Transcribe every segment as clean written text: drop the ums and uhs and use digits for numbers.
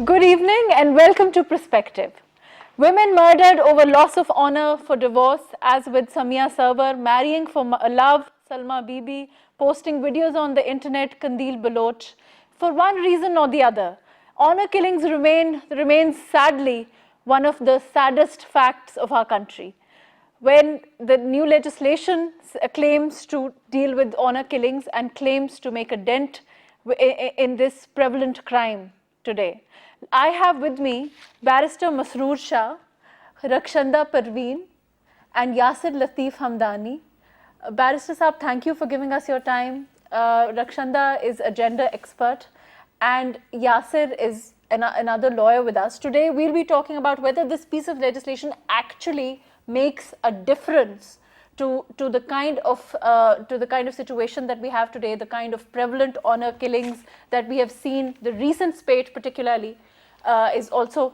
Good evening and welcome to Perspective. Women murdered over loss of honor for divorce, as with Samia Sarwar, marrying for love, Salma Bibi, posting videos on the internet, Kandil Baloch. For one reason or the other, honor killings remains sadly one of the saddest facts of our country. When the new legislation claims to deal with honor killings and claims to make a dent in this prevalent crime today. I have with me Barrister Masroor Shah, Rakshanda Parveen, and Yasir Latif Hamdani. Barrister Saab, thank you for giving us your time. Rakshanda is a gender expert and Yasir is another lawyer with us. Today we'll be talking about whether this piece of legislation actually makes a difference to the kind of situation that we have today, the kind of prevalent honor killings that we have seen. The recent spate particularly is also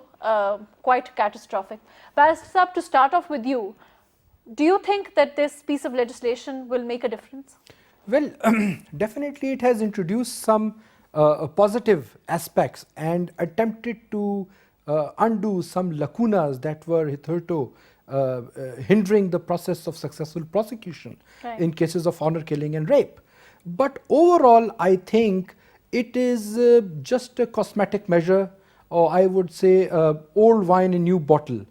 quite catastrophic. Barrister Saab, to start off with you, do you think that this piece of legislation will make a difference? Well, definitely it has introduced some positive aspects and attempted to undo some lacunas that were hitherto hindering the process of successful prosecution in cases of honor killing and rape. But overall, I think it is just a cosmetic measure, or I would say old wine in new bottle.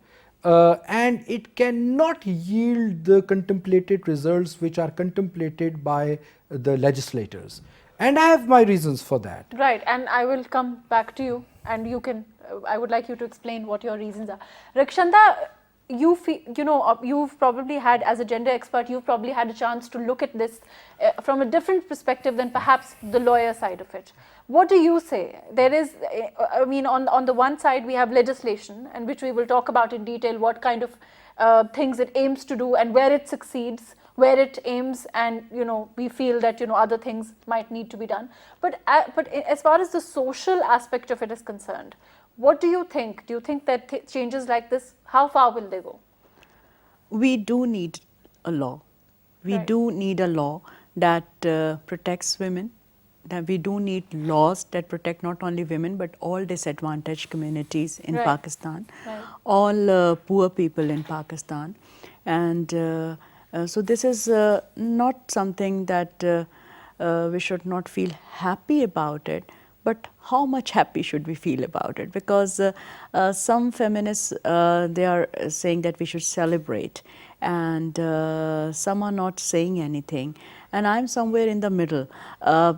And it cannot yield the contemplated results which are contemplated by the legislators. And I have my reasons for that. Right, and I will come back to you, and you can, I would like you to explain what your reasons are. Rakshanda, you've probably had, as a gender expert, you've probably had a chance to look at this from a different perspective than perhaps the lawyer side of it. What do you say? There is, I mean, on the one side we have legislation, and which we will talk about in detail, what kind of things it aims to do and where it succeeds, where it aims, and we feel that other things might need to be done. But as far as the social aspect of it is concerned, what do you think? Do you think that changes like this, how far will they go? We do need a law. We do need a law that protects women. That we do need laws that protect not only women but all disadvantaged communities in Pakistan, all poor people in Pakistan. And so this is not something that we should not feel happy about it. But how much happy should we feel about it? Because some feminists, they are saying that we should celebrate, and some are not saying anything. And I'm somewhere in the middle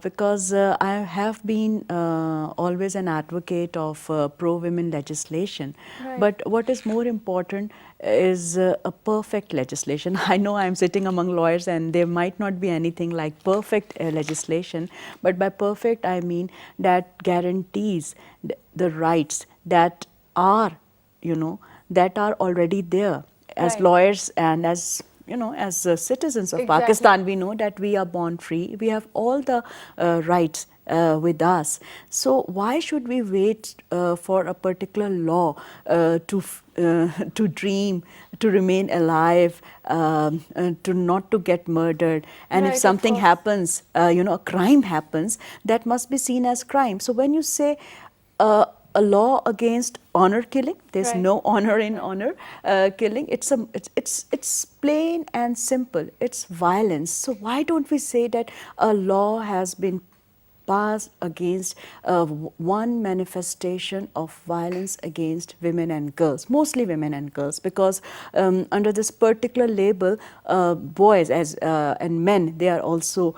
because I have been always an advocate of pro-women legislation. But what is more important is a perfect legislation. I know I'm sitting among lawyers and there might not be anything like perfect legislation, but by perfect I mean that guarantees the rights that are, that are already there. As lawyers and as as citizens of Pakistan, we know that we are born free. We have all the rights with us. So why should we wait for a particular law to dream, to remain alive, to not to get murdered? And if something happens, a crime happens, that must be seen as crime. So when you say a law against honor killing, there's no honor in honor killing. It's plain and simple. It's violence. So why don't we say that a law has been passed against one manifestation of violence against women and girls, mostly women and girls, because under this particular label, boys and men, they are also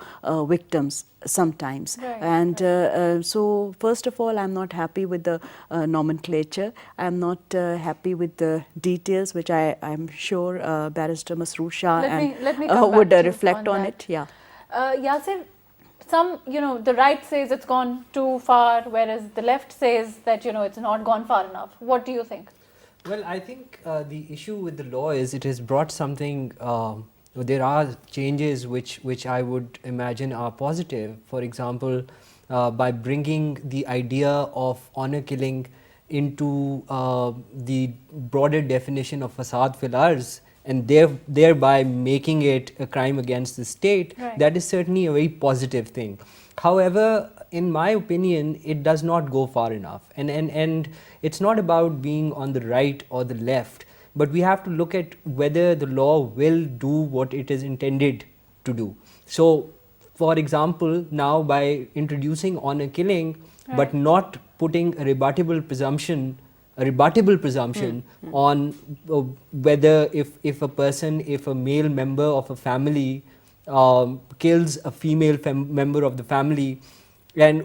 victims sometimes. Right, And so first of all, I'm not happy with the nomenclature. I'm not happy with the details, which I'm sure Barrister Masroor Shah Let me come would back to you reflect on that. it. Yeah. Yasir, the right says it's gone too far, whereas the left says that, it's not gone far enough. What do you think? Well, I think the issue with the law is it has brought something, there are changes which I would imagine are positive. For example, by bringing the idea of honor killing into the broader definition of fasad fil arz, and thereby making it a crime against the state, Right. that is certainly a very positive thing. However, in my opinion, it does not go far enough, and it's not about being on the right or the left, but we have to look at whether the law will do what it is intended to do. So, for example, now by introducing honor killing, but Right. not putting a rebuttable presumption on whether if a male member of a family kills a female member of the family, and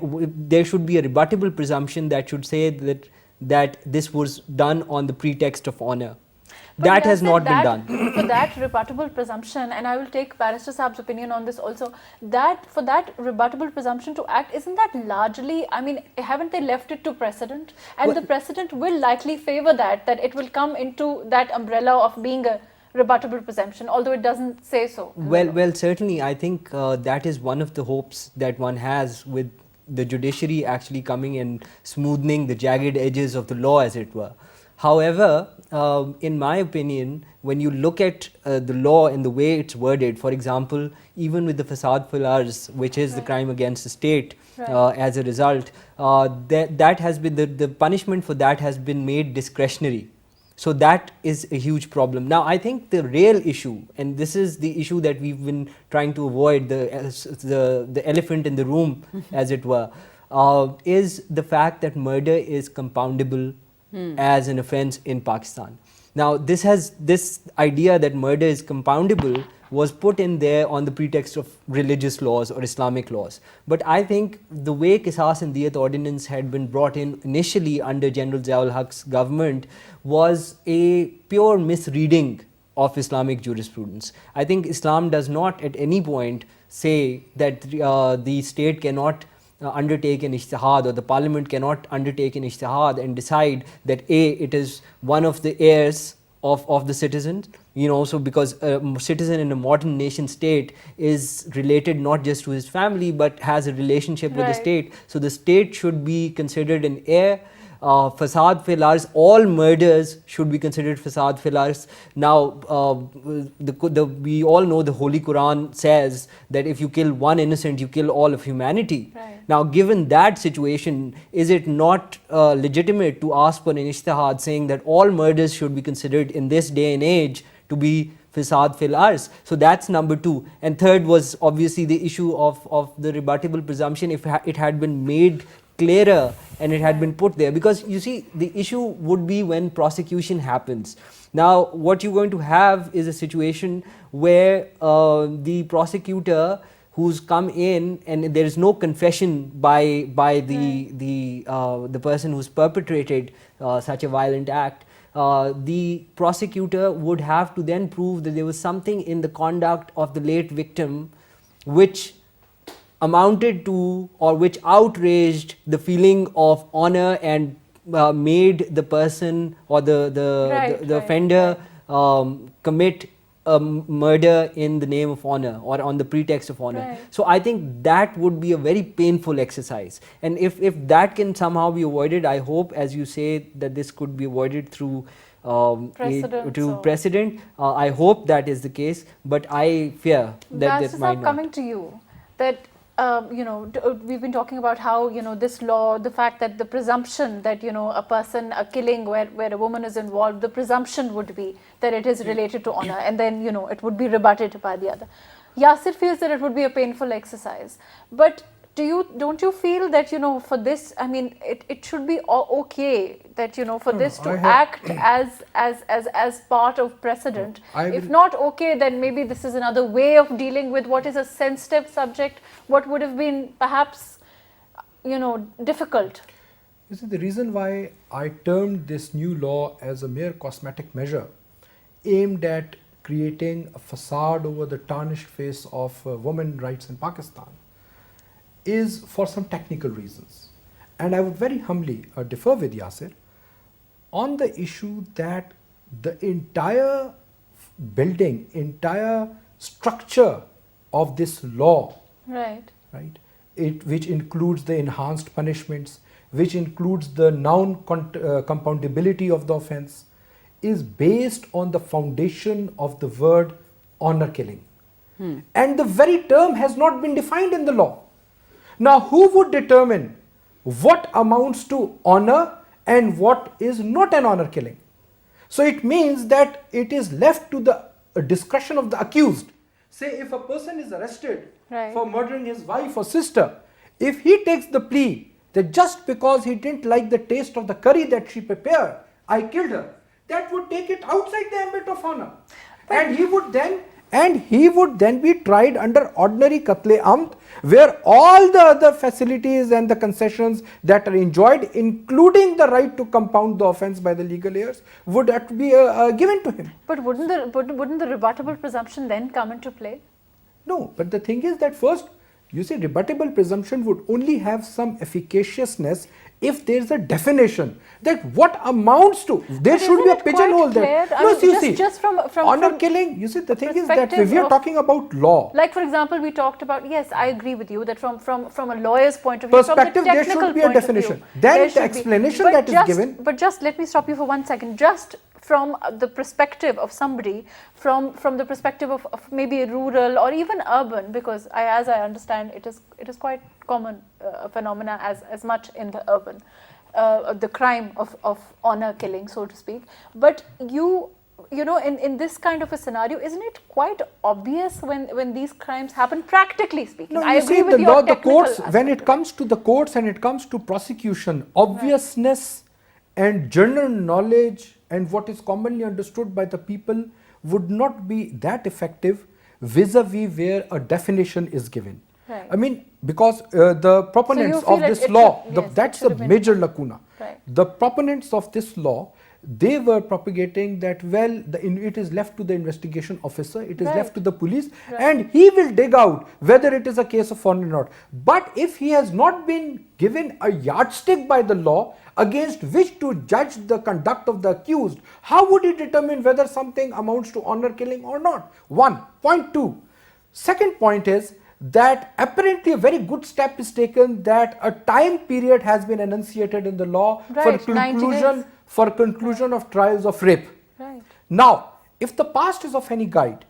there should be a rebuttable presumption that should say that this was done on the pretext of honor. But That has Yasir, not been done. For that rebuttable presumption, and I will take Barrister Saab's opinion on this also, that for that rebuttable presumption to act, isn't that largely, haven't they left it to precedent? And the precedent will likely favor that it will come into that umbrella of being a rebuttable presumption, although it doesn't say so. Well, certainly, I think that is one of the hopes that one has with the judiciary actually coming and smoothing the jagged edges of the law, as it were. However, in my opinion, when you look at the law and the way it's worded, for example, even with the fasad fil arz, which is the crime against the state, as a result, that has been the punishment for that has been made discretionary. So that is a huge problem. Now, I think the real issue, and this is the issue that we've been trying to avoid, the elephant in the room, as it were, is the fact that murder is compoundable as an offence in Pakistan. Now, this idea that murder is compoundable was put in there on the pretext of religious laws or Islamic laws. But I think the way Qisas and Diyat ordinance had been brought in initially under General Ziaul Haq's government was a pure misreading of Islamic jurisprudence. I think Islam does not at any point say that the state cannot undertake an ijtihad, or the parliament cannot undertake an ijtihad and decide that it is one of the heirs of the citizen, so because a citizen in a modern nation state is related not just to his family but has a relationship with the state, so the state should be considered an heir. Fasad fil arz, all murders should be considered fasad fil arz. Now, we all know the Holy Quran says that if you kill one innocent, you kill all of humanity. Right. Now, given that situation, is it not legitimate to ask for an ijtihad saying that all murders should be considered in this day and age to be fasad fil arz? So that's number two. And third was obviously the issue of the rebuttable presumption. If it had been made clearer and it had been put there, because you see, the issue would be when prosecution happens. Now, what you're going to have is a situation where the prosecutor who's come in and there is no confession by the person who's perpetrated such a violent act, the prosecutor would have to then prove that there was something in the conduct of the late victim which amounted to or which outraged the feeling of honor and made the person or the offender commit a murder in the name of honor or on the pretext of honor. Right. So I think that would be a very painful exercise, and if that can somehow be avoided, I hope, as you say, that this could be avoided through precedent. I hope that is the case, but I fear that that might not. Coming to you, that we've been talking about how this law, the fact that the presumption that a killing where a woman is involved, the presumption would be that it is related to honor, and then it would be rebutted by the other. Yasir feels that it would be a painful exercise, but don't you feel that, you know, for this, I mean, it should be okay that, you know, for this to act as part of precedent? If not okay, then maybe this is another way of dealing with what is a sensitive subject, what would have been perhaps, you know, difficult. You see, the reason why I termed this new law as a mere cosmetic measure aimed at creating a facade over the tarnished face of women's rights in Pakistan is for some technical reasons. And I would very humbly differ with Yasir on the issue that the entire building, entire structure of this law, right, which includes the enhanced punishments, which includes the non-compoundability of the offence, is based on the foundation of the word honor killing. And the very term has not been defined in the law. Now, who would determine what amounts to honor and what is not an honor killing? So it means that it is left to the discretion of the accused. Say if a person is arrested for murdering his wife or sister, if he takes the plea that just because he didn't like the taste of the curry that she prepared, I killed her, that would take it outside the ambit of honor. And he would then be tried under ordinary qatl-e-amd, where all the other facilities and the concessions that are enjoyed, including the right to compound the offence by the legal heirs, would have to be given to him. But wouldn't the rebuttable presumption then come into play? No, but the thing is that first, you see, rebuttable presumption would only have some efficaciousness if there is a definition that what amounts to. There should be a pigeonhole there. No, you see, just from honor killing, you see, the thing is that we are talking about law. Like, for example, we talked about, yes, I agree with you that from a lawyer's point of view, perspective, from the there should be a definition. Then the explanation that is given. But just let me stop you for 1 second. Just from the perspective of somebody, from the perspective of maybe rural or even urban, because as I understand, it is quite common phenomena as much in the urban, the crime of honor killing, so to speak. But you know, in this kind of a scenario, isn't it quite obvious when these crimes happen, practically speaking? No, I agree with the law, the courts, aspect. when it comes to the courts and it comes to prosecution, obviousness and general knowledge and what is commonly understood by the people would not be that effective vis-a-vis where a definition is given. Right. I mean, because the proponents of this law, that's a major lacuna. Right. The proponents of this law, they were propagating that, well, it is left to the investigation officer, it is left to the police, and he will dig out whether it is a case of honor or not. But if he has not been given a yardstick by the law against which to judge the conduct of the accused, how would he determine whether something amounts to honor killing or not? 1. Point 2. Second point is that apparently a very good step is taken that a time period has been enunciated in the law for conclusion of trials of rape. Right. Now, if the past is of any guide,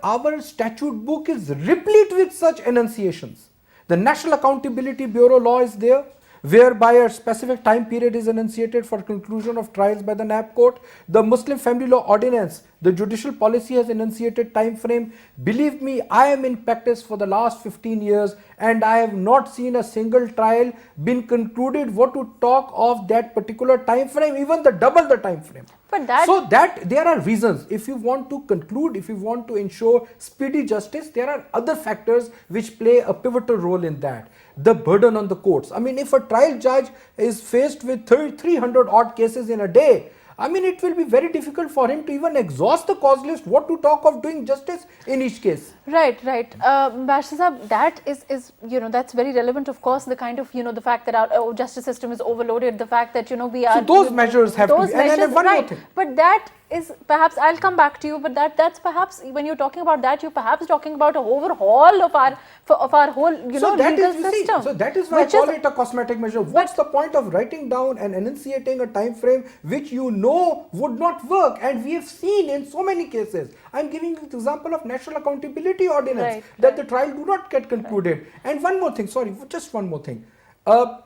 our statute book is replete with such enunciations. The National Accountability Bureau law is there, whereby a specific time period is enunciated for conclusion of trials by the NAB court. The Muslim Family Law Ordinance, the judicial policy has enunciated time frame. Believe me, I am in practice for the last 15 years and I have not seen a single trial been concluded, what to talk of that particular time frame, even double the time frame. But so that there are reasons. If you want to conclude, if you want to ensure speedy justice, there are other factors which play a pivotal role in that. The burden on the courts. I mean, if a trial judge is faced with 300 odd cases in a day, I mean, it will be very difficult for him to even exhaust the cause list, what to talk of doing justice in each case. Right. Barrister Sahab, that is, you know, that's very relevant, of course, the kind of, you know, the fact that our justice system is overloaded, the fact that, you know, we are... So those measures have to be... And then one more thing. But that is perhaps, I'll come back to you, but that's perhaps, when you're talking about that, you're perhaps talking about an overhaul of our whole, you know, legal system. So that is why I call it a cosmetic measure. What's the point of writing down and enunciating a time frame which you know would not work? And we have seen in so many cases. I'm giving you the example of National Accountability Ordinance, that the trial do not get concluded. And one more thing, just one more thing.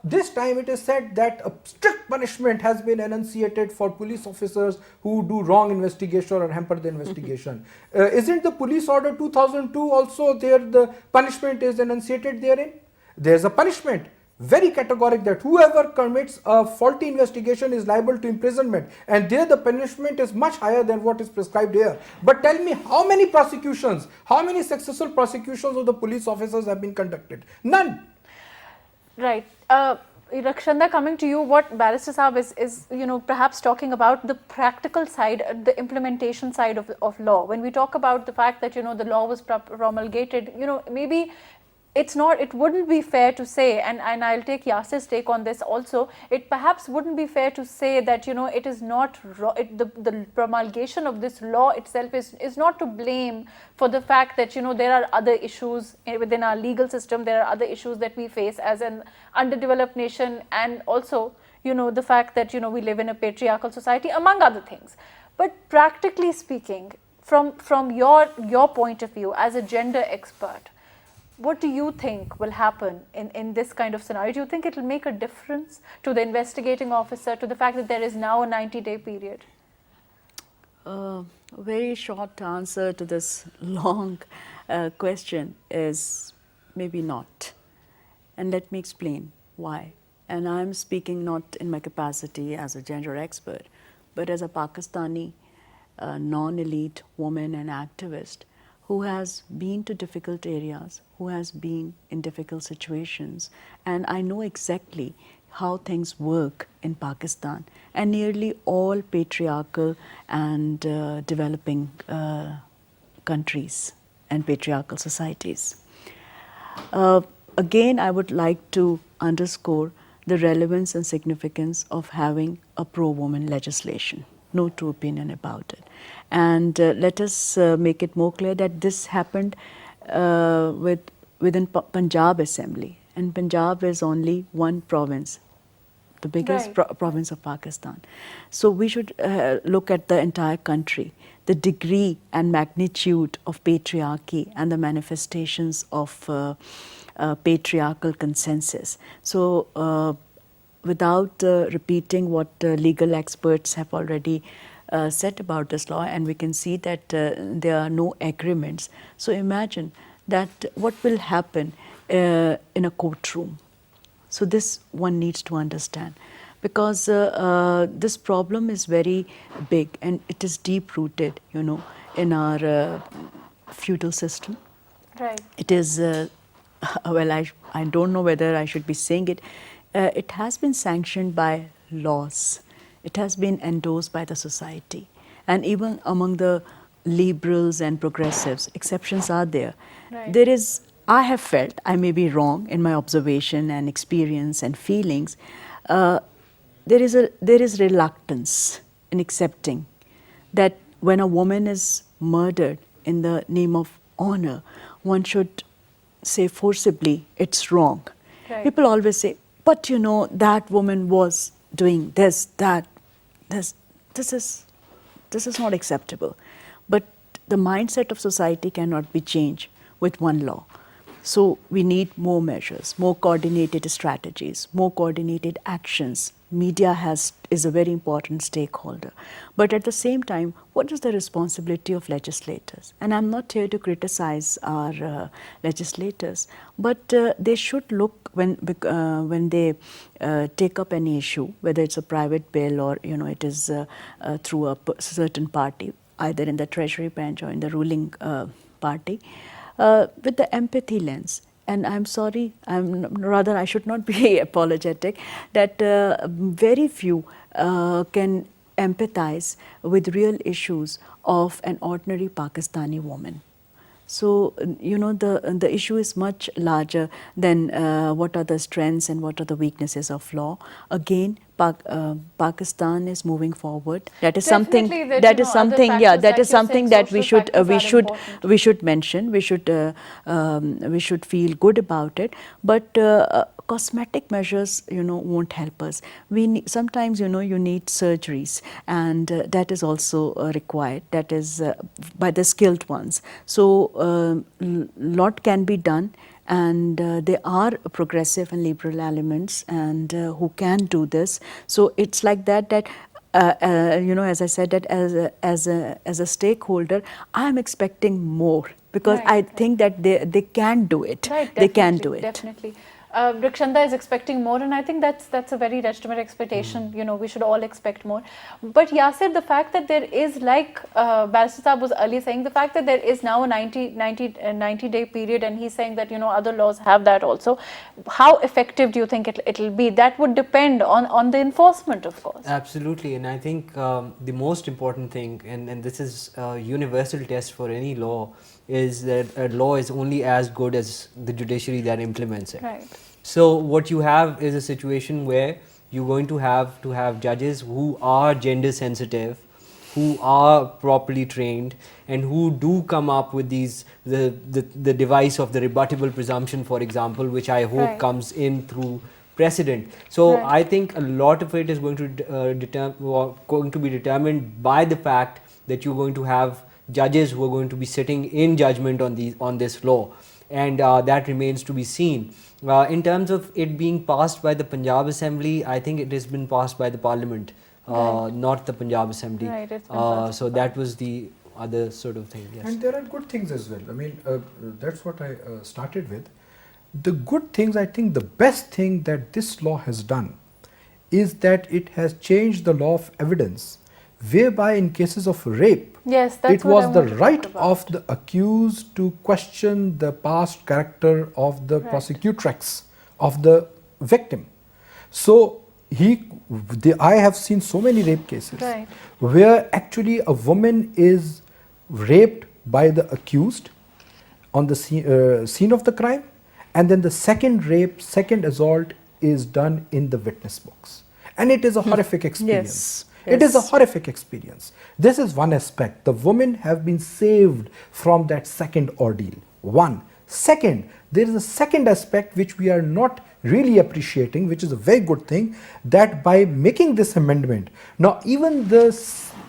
This time it is said that a strict punishment has been enunciated for police officers who do wrong investigation or hamper the investigation. Isn't the Police Order 2002 also there, the punishment is enunciated therein? There's a punishment, very categoric, that whoever commits a faulty investigation is liable to imprisonment, and there the punishment is much higher than what is prescribed here. But tell me, how many prosecutions, how many successful prosecutions of the police officers have been conducted? None. Right. Rakshanda, coming to you, what Barrister Saab is perhaps talking about the practical side, the implementation side of law. When we talk about the fact that, the law was promulgated, maybe it wouldn't be fair to say, and I'll take Yasir's take on this also, it perhaps wouldn't be fair to say that, it is not, the promulgation of this law itself is not to blame for the fact that, there are other issues within our legal system, there are other issues that we face as an underdeveloped nation, and also, the fact that, we live in a patriarchal society, among other things. But practically speaking, from your point of view as a gender expert, what do you think will happen in this kind of scenario? Do you think it will make a difference to the investigating officer, to the fact that there is now a 90-day period? A very short answer to this long question is maybe not. And let me explain why. And I'm speaking not in my capacity as a gender expert, but as a Pakistani non-elite woman and activist who has been to difficult areas, who has been in difficult situations, and I know exactly how things work in Pakistan and nearly all patriarchal and developing countries and patriarchal societies. Again, I would like to underscore the relevance and significance of having a pro-woman legislation. No two opinion about it. And let us make it more clear that this happened within Punjab Assembly, and Punjab is only one province, the biggest province of Pakistan. So we should look at the entire country, the degree and magnitude of patriarchy and the manifestations of patriarchal consensus. So without repeating what legal experts have already said about this law, and we can see that there are no agreements. So imagine that what will happen in a courtroom. So this one needs to understand, because this problem is very big and it is deep rooted, in our feudal system. Right. It is, well, I don't know whether I should be saying it. It has been sanctioned by laws. It has been endorsed by the society. And even among the liberals and progressives, exceptions are there. Right. There is, I have felt, I may be wrong in my observation and experience and feelings, there is reluctance in accepting that when a woman is murdered in the name of honor, one should say forcibly it's wrong. Right. People always say, but that woman was doing this, that, this is not acceptable. But the mindset of society cannot be changed with one law. So we need more measures, more coordinated strategies, more coordinated actions. Media is a very important stakeholder. But at the same time, what is the responsibility of legislators? And I'm not here to criticize our legislators, but they should look when they take up any issue, whether it's a private bill or it is through a certain party, either in the treasury bench or in the ruling party, with the empathy lens. And I'm sorry, I should not be apologetic, that very few can empathize with real issues of an ordinary Pakistani woman. So, the issue is much larger than what are the strengths and what are the weaknesses of law. Again, Pakistan is moving forward. That is something. That is something. Yeah, that is something that we should mention. We should feel good about it. But cosmetic measures, won't help us. Sometimes, you need surgeries, and that is also required. That is by the skilled ones. So, lot can be done. And there are progressive and liberal elements and who can do this. So it's like that as I said, that as a stakeholder, I'm expecting more, because I think that they can do it. Right, they can do it. Definitely. Rakshanda is expecting more, and I think that's a very legitimate expectation. You know, we should all expect more. But Yasir, the fact that there is, like Barrister Saab was earlier saying, the fact that there is now a 90-day period, and he's saying that, you know, other laws have that also. How effective do you think it'll be? That would depend on the enforcement, of course. Absolutely, and I think the most important thing, and this is a universal test for any law, is that a law is only as good as the judiciary that implements it. Right. So what you have is a situation where you're going to have judges who are gender sensitive, who are properly trained, and who do come up with these the device of the rebuttable presumption, for example, which I hope Right. comes in through precedent. So Right. I think a lot of it is going to be determined by the fact that you're going to have judges who are going to be sitting in judgment on this law, and that remains to be seen. In terms of it being passed by the Punjab Assembly, I think it has been passed by the Parliament, Right. not the Punjab Assembly. Right, it's been passed So that was the other sort of thing. Yes. And there are good things as well. I mean, that's what I started with. The good things, I think the best thing that this law has done is that it has changed the law of evidence, whereby in cases of rape, Yes, that's it what I was the want to talk right about. of the accused to question the past character of the Right. prosecutrix of the victim. So I have seen so many rape cases Right. where actually a woman is raped by the accused on the scene of the crime, and then the second rape, second assault is done in the witness box, and it is a horrific experience. It is a yes. horrific experience. This is one aspect. The women have been saved from that second ordeal. One. Second, there is a second aspect which we are not really appreciating, which is a very good thing, that by making this amendment, now even the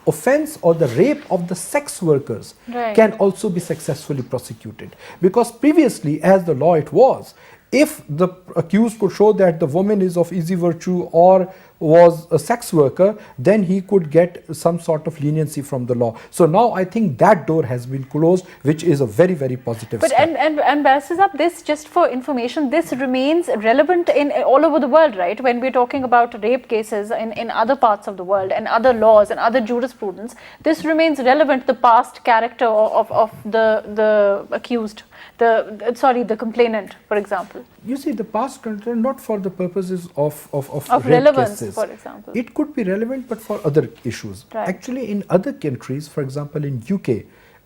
offense or the rape of the sex workers Right. can also be successfully prosecuted. Because previously, as the law it was, if the accused could show that the woman is of easy virtue or was a sex worker, then he could get some sort of leniency from the law. So now I think that door has been closed, which is a very, very positive But step. and Barrister Saab, this, just for information, this remains relevant in all over the world, right? When we're talking about rape cases in other parts of the world and other laws and other jurisprudence, this remains relevant, the past character of the accused, the complainant, for example. You see, the past content not for the purposes of Of rape relevance, cases. for example. It could be relevant, but for other issues. Right. Actually, in other countries, for example, in UK,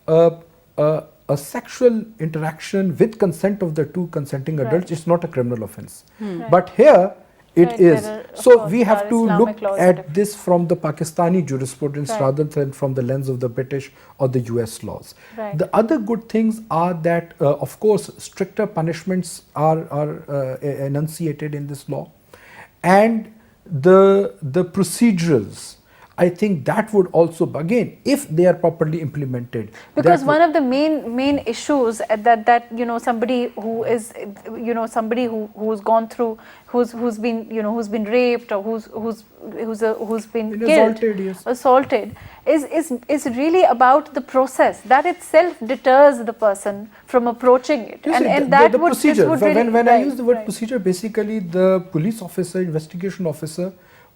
a sexual interaction with consent of the two consenting adults Right. is not a criminal offence. Right. But here it Right, is. there are, of So course, we there have are to Islamic look laws at different. this from the Pakistani jurisprudence Right. rather than from the lens of the British or the US laws. Right. The other good things are that, of course, stricter punishments are enunciated in this law, and the procedurals. I think that would also, again, if they are properly implemented. Because that one of the main issues that you know, somebody who is, you know, somebody who's gone through, who's been raped, or who's been Been killed, assaulted, yes. assaulted, is really about the process. That itself deters the person from approaching it, You and see, and the that would procedure. this would really, When I right, use the word right. procedure, basically the police officer, investigation officer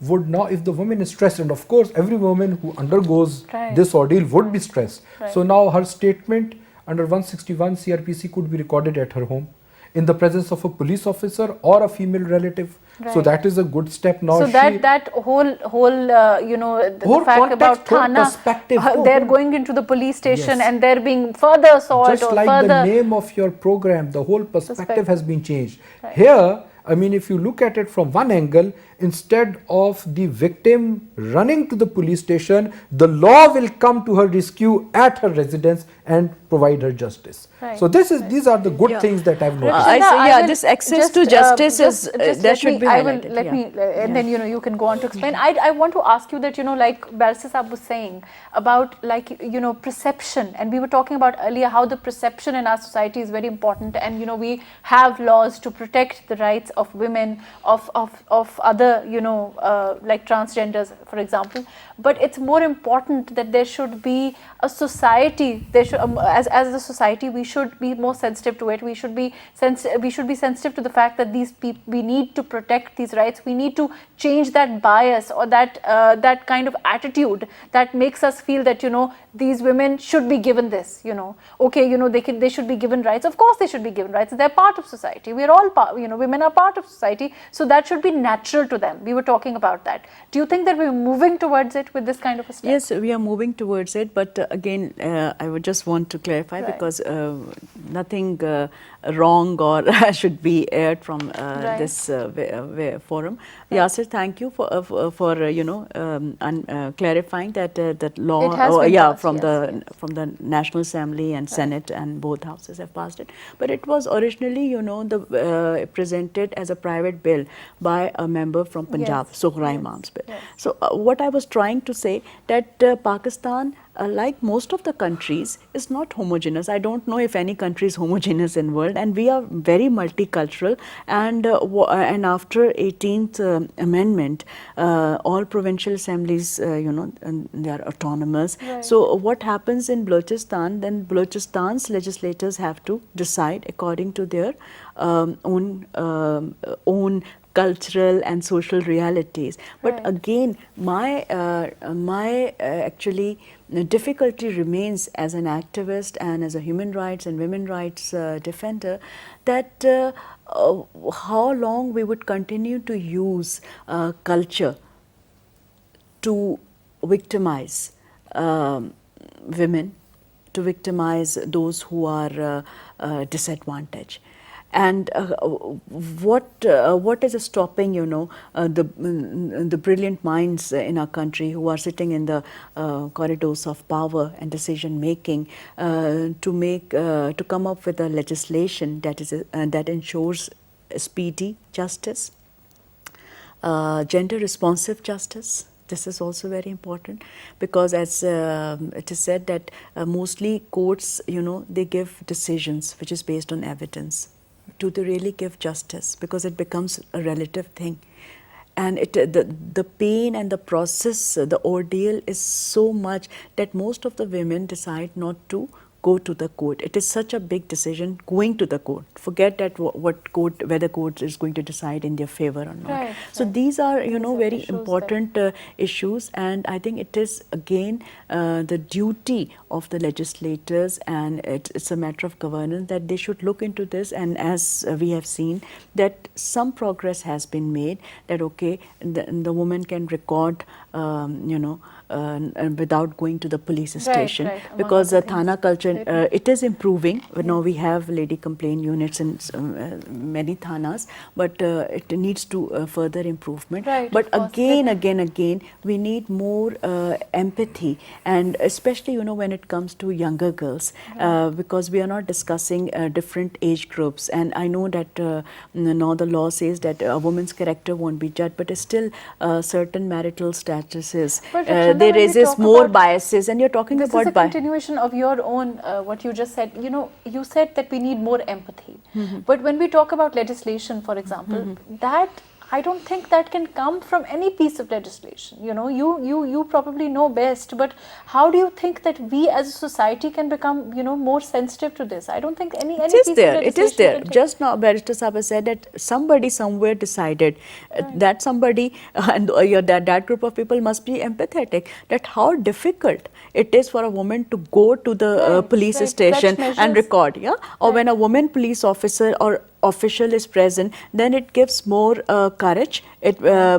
would now, if the woman is stressed, and of course every woman who undergoes Right. this ordeal would be stressed. Right. So now her statement under 161 CRPC could be recorded at her home in the presence of a police officer or a female relative. So Right. that is a good step now. So that whole you know, the Whole fact about context, whole Thana, perspective, they're whole- going into the police station Yes. and they're being further assault just or like further. the name of your program, the whole perspective has been changed. Right. Here, I mean, if you look at it from one angle, instead of the victim running to the police station, the law will come to her rescue at her residence and provide her justice. Right. So these are the good Yeah. things that I've noticed. I Rakshanda, say, yeah, will this access just, to justice is, just that let should me- be I will highlighted, let yeah. me, and Yeah. then you can go on to explain. I want to ask you that, like Barrister Saab was saying about, perception, and we were talking about earlier how the perception in our society is very important, and we have laws to protect the rights of women, of other, you know, like transgenders, for example. But it's more important that there should be a society, there should, as a society, we should be more sensitive to it. We should be sensitive to the fact that these people, we need to protect these rights. We need to change that bias or that that kind of attitude that makes us feel that, you know, these women should be given this, you know, okay, you know, they should be given rights. Of course they should be given rights. They're part of society. We're all part, you know, women are part of society, so that should be natural to them. We were talking about that. Do you think that we're moving towards it with this kind of a step? Yes, we are moving towards it, but again, I would just want to clarify, Right. because nothing wrong or should be aired from Right. this forum. Right. Yasir, thank you for you know, clarifying that that law. It has been yeah, passed, from yes, from the National Assembly and Senate, and both houses have passed it. But it was originally, you know, presented as a private bill by a member from Punjab, Yes, Sukhra yes, Imam's bill. yes. So what I was trying to say, that Pakistan, like most of the countries, is not homogeneous. I don't know if any country is homogeneous in world, and we are very multicultural. And after 18th Amendment, all provincial assemblies, you know, they are autonomous. Right. So what happens in Balochistan? Then Balochistan's legislators have to decide according to their own cultural and social realities. But Right. again, my actually difficulty remains as an activist and as a human rights and women rights defender, that how long we would continue to use culture to victimize women, to victimize those who are disadvantaged. And what is stopping, you know, the brilliant minds in our country who are sitting in the corridors of power and decision making to come up with a legislation that ensures speedy justice, gender responsive justice. This is also very important, because as it is said that mostly courts, you know, they give decisions which is based on evidence. Do they really give justice? Because it becomes a relative thing. And the pain and the process, the ordeal is so much that most of the women decide not to go to the court. It is such a big decision going to the court. Forget that whether court is going to decide in their favor or not. Right, So right. these are, you know, are very issues important issues, and I think it is again the duty of the legislators, and it's a matter of governance, that they should look into this. And as we have seen, that some progress has been made, that okay, the woman can record, you know, without going to the police station, right, among because other Thana things. culture, it is improving. Now we have lady complaint units in many Thanas, but it needs to further improvement. Right, But of course. again, we need more empathy, and especially, you know, when it comes to younger girls, because we are not discussing different age groups. And I know that now the law says that a woman's character won't be judged, but still certain marital statuses, But Rakshanda, they when we raises talk more about- biases, and you're talking This about is a continuation of your own, what you just said. You know, you said that we need more empathy. But when we talk about legislation, for example, that I don't think that can come from any piece of legislation. You know, you probably know best, but how do you think that we as a society can become, you know, more sensitive to this? I don't think any It piece is there. of It is legislation there. can take- Just now, Barrister Sahab has said that somebody somewhere decided that somebody and that group of people must be empathetic. That how difficult it is for a woman to go to the Right, police right. station Such and measures. record. Yeah, or when a woman police officer or official is present, then it gives more courage,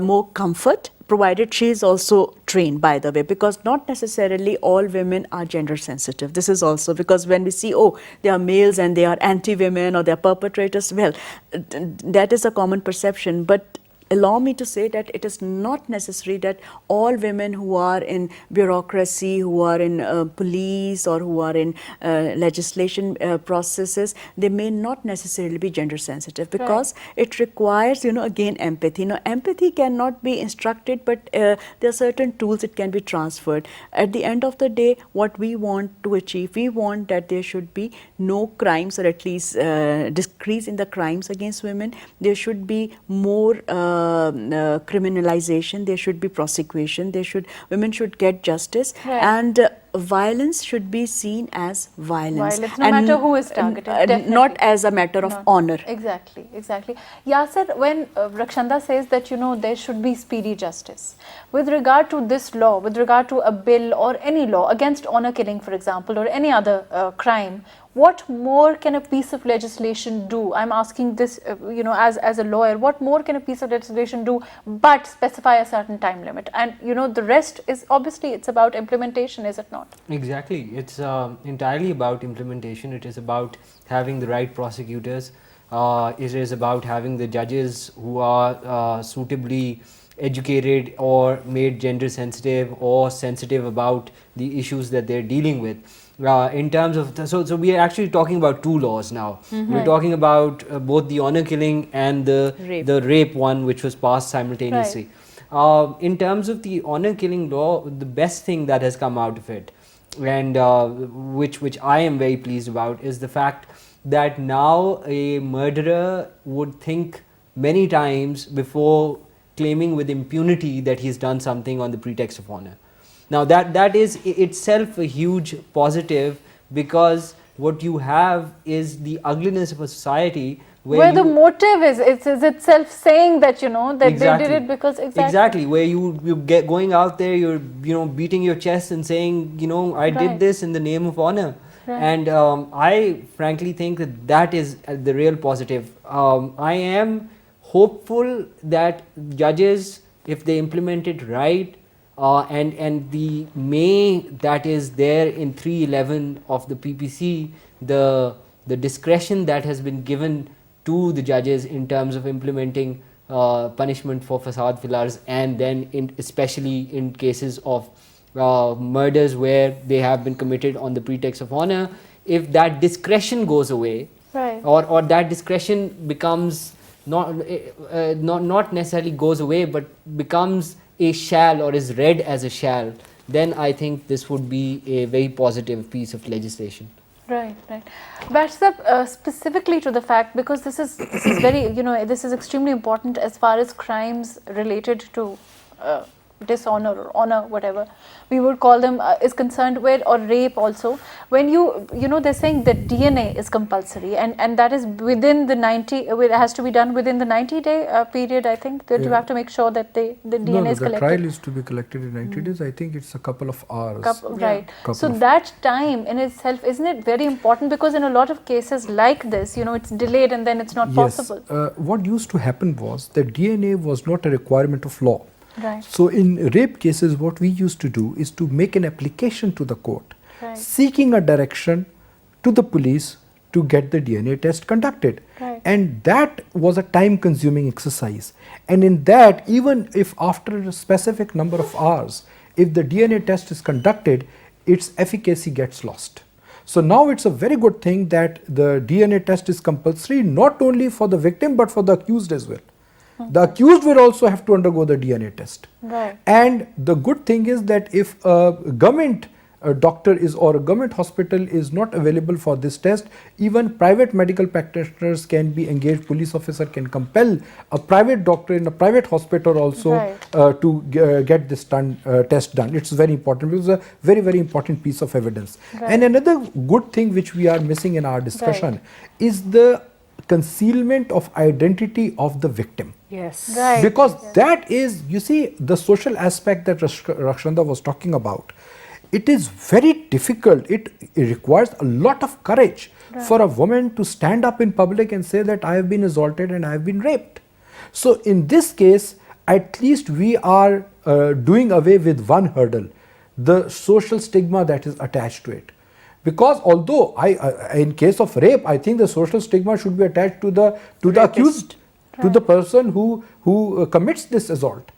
more comfort, provided she is also trained, by the way, because not necessarily all women are gender sensitive. This is also because when we see, oh, they are males and they are anti-women or they are perpetrators, well, that is a common perception. But allow me to say that it is not necessary that all women who are in bureaucracy, who are in police, or who are in legislation processes, they may not necessarily be gender sensitive, because it requires, again, empathy. Empathy cannot be instructed, but there are certain tools it can be transferred. At the end of the day, what we want to achieve, we want that there should be no crimes, or at least decrease in the crimes against women. There should be more criminalization, there should be prosecution, women should get justice, and violence should be seen as violence. No matter who is targeted. Not as a matter of honor. Exactly, exactly. Yasir, when Rakshanda says that, there should be speedy justice, with regard to this law, with regard to a bill or any law against honor killing, for example, or any other crime, what more can a piece of legislation do? I'm asking this, as a lawyer, what more can a piece of legislation do but specify a certain time limit? And, the rest is obviously, it's about implementation, is it not? Exactly. It's entirely about implementation. It is about having the right prosecutors. It is about having the judges who are suitably educated or made gender sensitive or sensitive about the issues that they're dealing with. In terms of so we are actually talking about two laws now. We're talking about both the honor killing and the rape one, which was passed simultaneously. In terms of the honor killing law, the best thing that has come out of it, and which I am very pleased about, is the fact that now a murderer would think many times before claiming with impunity that he's done something on the pretext of honor. Now that is itself a huge positive, because what you have is the ugliness of a society where the motive is itself saying that, that they did it because where you get going out there, you're beating your chest and saying, I did this in the name of honor. And I frankly think that is the real positive. I am hopeful that judges, if they implement it right, and the may that is there in 311 of the PPC, the discretion that has been given to the judges in terms of implementing punishment for fasad filars, and then especially in cases of murders where they have been committed on the pretext of honor, if that discretion goes away, or that discretion becomes not necessarily goes away, but becomes a shall, or is read as a shall, then I think this would be a very positive piece of legislation. Right. Barrister, specifically to the fact, because this is very, this is extremely important as far as crimes related to dishonor or honor, whatever we would call them, is concerned, where, or rape also, when they're saying that DNA is compulsory, and that is within the 90, it has to be done within the 90-day period, I think, that you have to make sure that the DNA is collected. The trial is to be collected in 90 days. I think it's a couple of hours. So that time in itself, isn't it very important? Because in a lot of cases like this, it's delayed and then it's not possible. What used to happen was that DNA was not a requirement of law. So in rape cases, what we used to do is to make an application to the court, seeking a direction to the police to get the DNA test conducted. And that was a time-consuming exercise. And in that, even if after a specific number of hours, if the DNA test is conducted, its efficacy gets lost. So now it's a very good thing that the DNA test is compulsory, not only for the victim, but for the accused as well. The accused will also have to undergo the DNA test. And the good thing is that if a government doctor is, or a government hospital is not available for this test, even private medical practitioners can be engaged. Police officer can compel a private doctor in a private hospital also to get this test done. It's very important. It's a very, very important piece of evidence. And another good thing which we are missing in our discussion is the concealment of identity of the victim. Because that is, you see, the social aspect that Rakshanda was talking about. It is very difficult. It requires a lot of courage for a woman to stand up in public and say that I have been assaulted and I have been raped. So in this case, at least we are doing away with one hurdle, the social stigma that is attached to it. Because although in case of rape, I think the social stigma should be attached to the accused. to the person who commits this assault.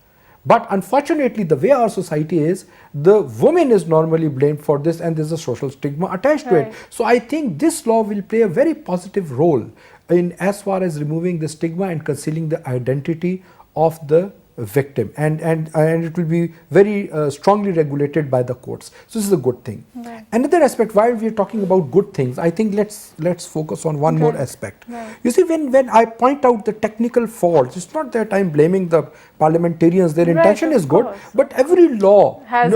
But unfortunately, the way our society is, the woman is normally blamed for this, and there's a social stigma attached to it. So I think this law will play a very positive role in as far as removing the stigma and concealing the identity of the victim, and it will be very strongly regulated by the courts. So this is a good thing. Right. Another aspect, while we are talking about good things, I think let's focus on one more aspect. Right. You see, when I point out the technical faults, it's not that I'm blaming the parliamentarians. Their intention is good, but every law has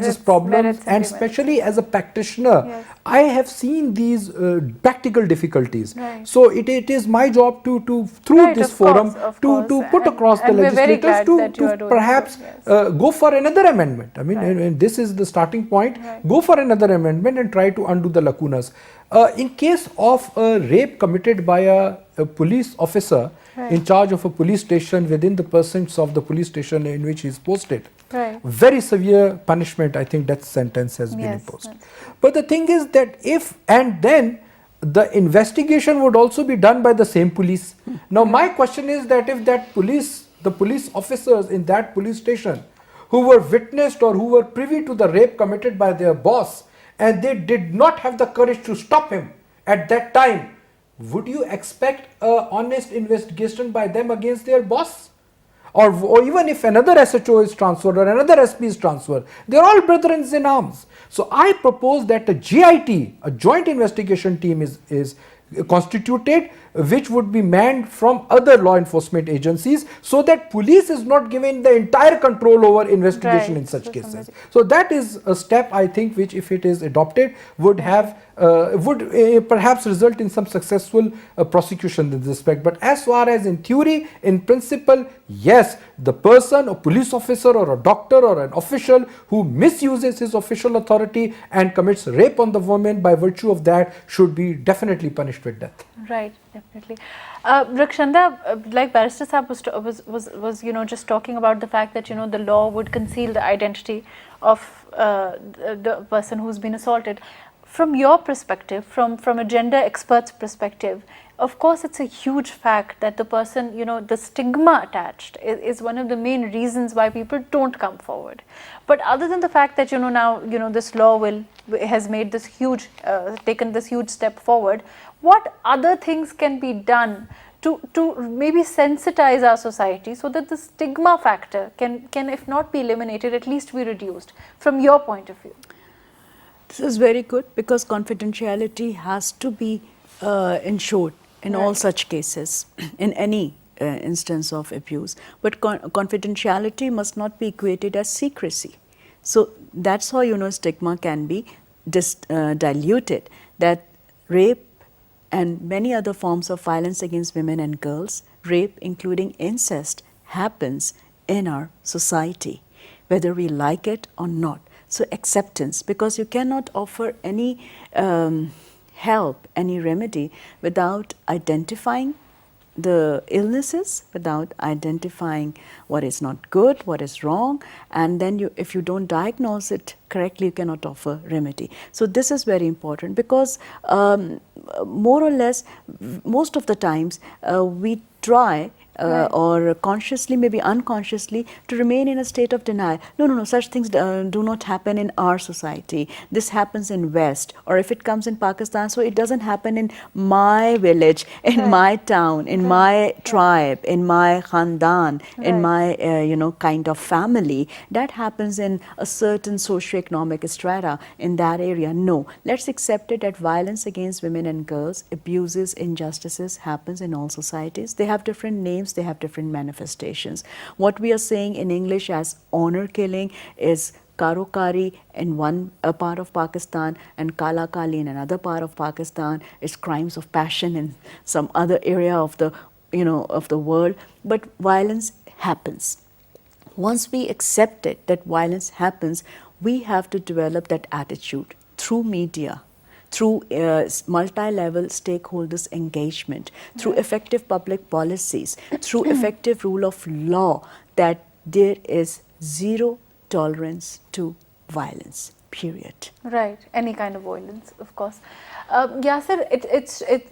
its problems, and especially as a practitioner, I have seen these practical difficulties. Right. So it is my job to through this forum to put across the legislators to perhaps go for another amendment. I mean, and this is the starting point. Go for another amendment and try to undo the lacunas. In case of a rape committed by a police officer in charge of a police station within the precincts of the police station in which he is posted, very severe punishment, I think death sentence has been imposed. But the thing is that then the investigation would also be done by the same police. Now my question is that if the police officers in that police station who were witnessed or who were privy to the rape committed by their boss, and they did not have the courage to stop him at that time, would you expect an honest investigation by them against their boss? Or even if another SHO is transferred or another SP is transferred, they are all brethren in arms. So I propose that a JIT, a joint investigation team, is constituted, which would be manned from other law enforcement agencies, so that police is not given the entire control over investigation in such cases. So that is a step, I think, which if it is adopted would have perhaps result in some successful prosecution in this respect. But as far as in theory, in principle, yes, the person, a police officer or a doctor or an official who misuses his official authority and commits rape on the woman by virtue of that should be definitely punished with death. Right, definitely. Rakshanda, like Barrister Sahab was just talking about the fact that the law would conceal the identity of the person who's been assaulted. From your perspective, from a gender expert's perspective, of course it's a huge fact that the person, the stigma attached is one of the main reasons why people don't come forward. But other than the fact that now this law has made this huge taken this huge step forward, what other things can be done to maybe sensitize our society so that the stigma factor can if not be eliminated, at least be reduced, from your point of view? This is very good, because confidentiality has to be ensured in all such cases, in any instance of abuse. But confidentiality must not be equated as secrecy. So that's how stigma can be diluted, that rape and many other forms of violence against women and girls, rape including incest, happens in our society, whether we like it or not. So acceptance, because you cannot offer any help, any remedy without identifying the illnesses, without identifying what is not good, what is wrong, and then if you don't diagnose it correctly, you cannot offer remedy. So this is very important, because more or less, most of the times we try or consciously, maybe unconsciously, to remain in a state of denial. No, such things do not happen in our society. This happens in West, or if it comes in Pakistan, so it doesn't happen in my village, in my town, in my tribe, in my khandan, in my kind of family. That happens in a certain socioeconomic strata in that area. No, let's accept it that violence against women and girls, abuses, injustices happens in all societies. They have different names, they have different manifestations. What we are saying in English as honor killing is karokari in one part of Pakistan, and kala kali in another part of Pakistan. It's crimes of passion in some other area of the of the world. But violence happens. Once we accept it that violence happens, we have to develop that attitude through media, through multi-level stakeholders engagement, through effective public policies, through effective rule of law, that there is zero tolerance to violence. period. Right, any kind of violence, of course. Yasir,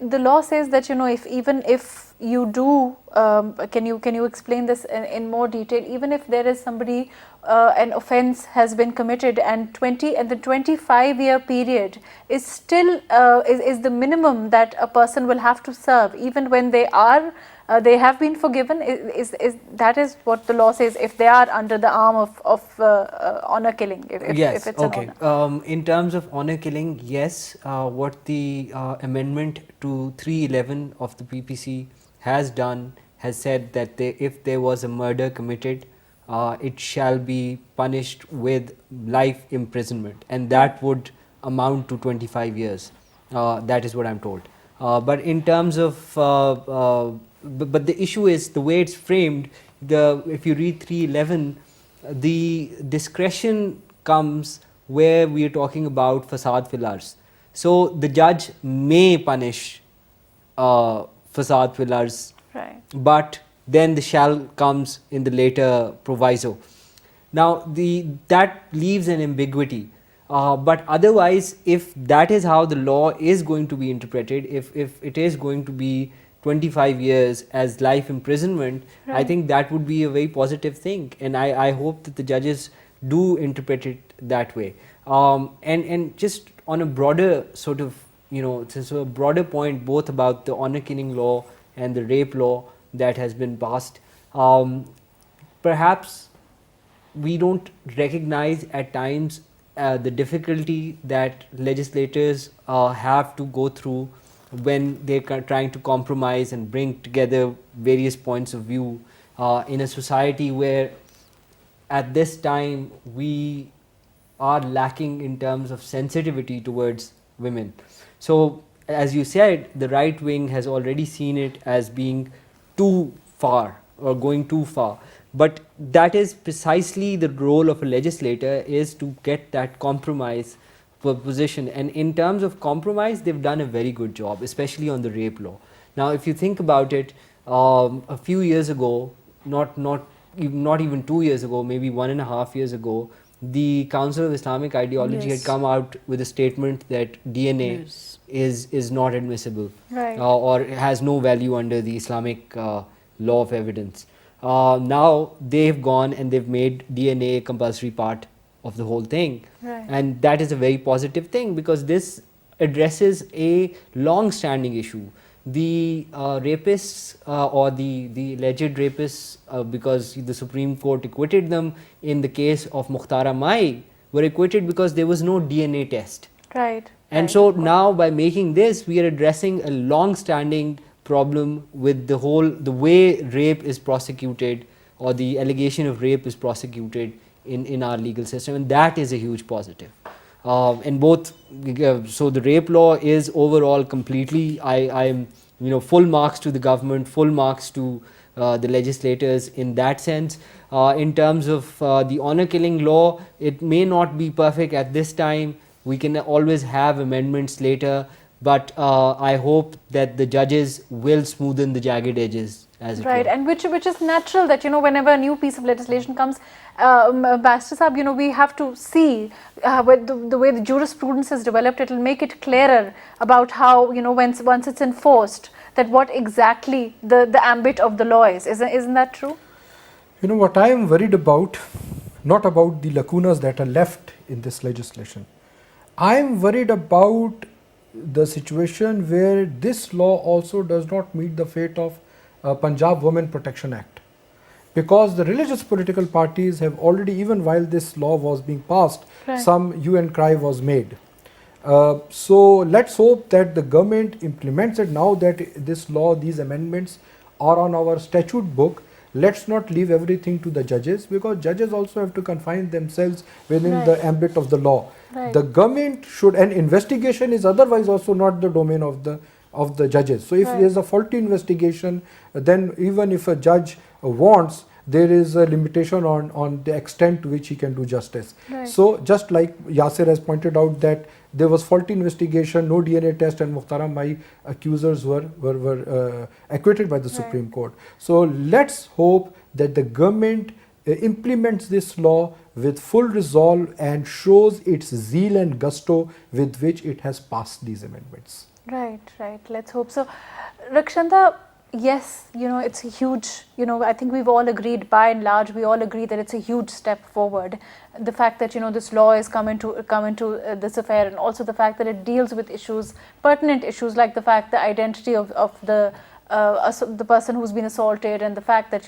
the law says that, you know, if even if you do, can you explain this in more detail? Even if there is somebody, an offence has been committed, and the 25-year period is still is the minimum that a person will have to serve, even when they are. They have been forgiven. That is what the law says, if they are under the arm of honor killing, Yes, if it's okay. an honor. In terms of honor killing, yes, what the amendment to 311 of the PPC has done has said that if there was a murder committed, it shall be punished with life imprisonment, and that would amount to 25 years. That is what I'm told. But in terms of but the issue is the way it's framed. If you read 311, the discretion comes where we are talking about fasad fil ars. So the judge may punish fasad fil ars, Right. but then the shall comes in the later proviso. Now that leaves an ambiguity. But otherwise, if that is how the law is going to be interpreted, if it is going to be 25 years as life imprisonment, I Right. think that would be a very positive thing, and I hope that the judges do interpret it that way. And just on a broader sort of, you know, so a broader point, both about the honor killing law and the rape law that has been passed, perhaps we don't recognize at times the difficulty that legislators have to go through when they're trying to compromise and bring together various points of view in a society where at this time we are lacking in terms of sensitivity towards women. So as you said, the right wing has already seen it as being too far or going too far. But that is precisely the role of a legislator, is to get that compromise position. And in terms of compromise, they've done a very good job, especially on the rape law. Now, if you think about it, a few years ago, not even 2 years ago, maybe 1.5 years ago, the Council of Islamic Ideology Yes. had come out with a statement that DNA Yes. is not admissible, Right. or has no value under the Islamic law of evidence. Now they've gone and they've made DNA a compulsory part of the whole thing, Right. and that is a very positive thing, because this addresses a long-standing issue. The rapists or the alleged rapists, because the Supreme Court acquitted them in the case of Mukhtara Mai, were acquitted because there was no DNA test. Right. And right, so of course. now by making this, we are addressing a long-standing problem with the way rape is prosecuted, or the allegation of rape is prosecuted in our legal system, and that is a huge positive. And both, so the rape law is overall completely, I'm, you know, full marks to the government, full marks to the legislators in that sense. In terms of the honor killing law, it may not be perfect at this time. We can always have amendments later, but I hope that the judges will smoothen the jagged edges, as it Right, were. and which is natural that, you know, whenever a new piece of legislation comes, Barrister Sahab, you know, we have to see with the way the jurisprudence has developed. It will make it clearer about how, you know, once it's enforced, that what exactly the ambit of the law is. Isn't that true? You know what I am worried about, not about the lacunas that are left in this legislation. I am worried about the situation where this law also does not meet the fate of Punjab Women Protection Act, because the religious political parties have already, even while this law was being passed, Right. some hue and cry was made. So let's hope that the government implements it now that this law, these amendments are on our statute book. Let's not leave everything to the judges, because judges also have to confine themselves within Right. the ambit of the law. Right. The government should, and investigation is otherwise also not the domain of the judges. So if Right. there is a faulty investigation, then even if a judge wants, there is a limitation on the extent to which he can do justice. Right. So just like Yasir has pointed out that there was faulty investigation, no DNA test, and Mukhtara Mai accusers were acquitted by the Right. Supreme Court. So let's hope that the government implements this law with full resolve and shows its zeal and gusto with which it has passed these amendments. Right, right. Let's hope so. Rakshanda, yes, it's a huge, I think we've all agreed, by and large, we all agree that it's a huge step forward. The fact that, this law has come into this affair, and also the fact that it deals with issues, pertinent issues, like the fact, the identity of the person who's been assaulted, and the fact that,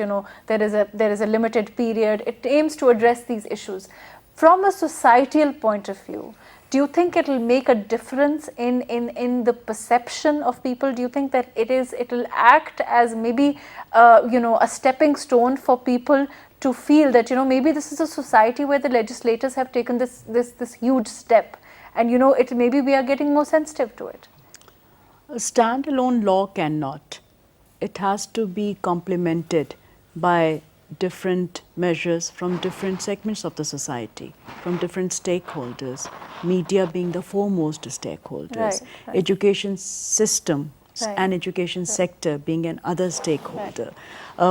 there is a limited period. It aims to address these issues. From a societal point of view, do you think it will make a difference in the perception of people? Do you think that it will act as maybe a stepping stone for people to feel that maybe this is a society where the legislators have taken this huge step, and maybe we are getting more sensitive to it? A standalone law cannot. It has to be complemented by different measures from different segments of the society, from different stakeholders, media being the foremost stakeholders, right. education system Right. and education sector being another stakeholder,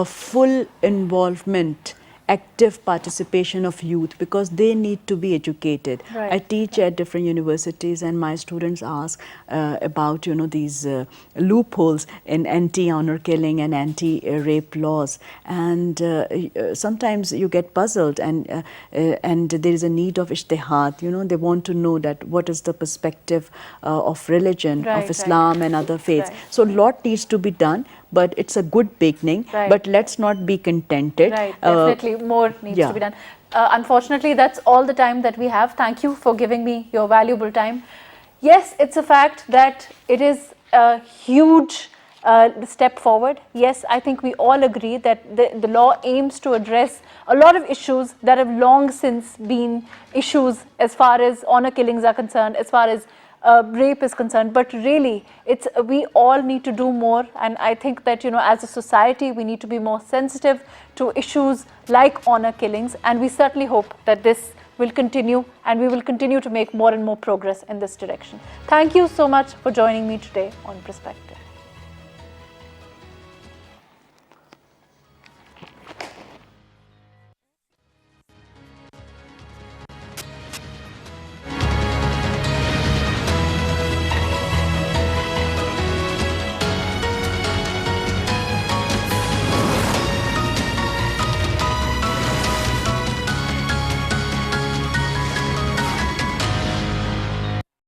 full involvement, active participation of youth, because they need to be educated. Right. I teach at different universities, and my students ask about these loopholes in anti-honor killing and anti-rape laws, and sometimes you get puzzled, and there is a need of ijtihad. They want to know that what is the perspective of religion, Right, of Islam right. and other faiths. Right. So a lot needs to be done, but it's a good beginning. Right. But let's not be contented. Right, definitely more needs yeah. to be done. Unfortunately, that's all the time that we have. Thank you for giving me your valuable time. Yes, it's a fact that it is a huge step forward. Yes, I think we all agree that the law aims to address a lot of issues that have long since been issues as far as honor killings are concerned, as far as rape is concerned, but really we all need to do more, and I think that as a society we need to be more sensitive to issues like honor killings, and we certainly hope that this will continue, and we will continue to make more and more progress in this direction. Thank you so much for joining me today on Perspective.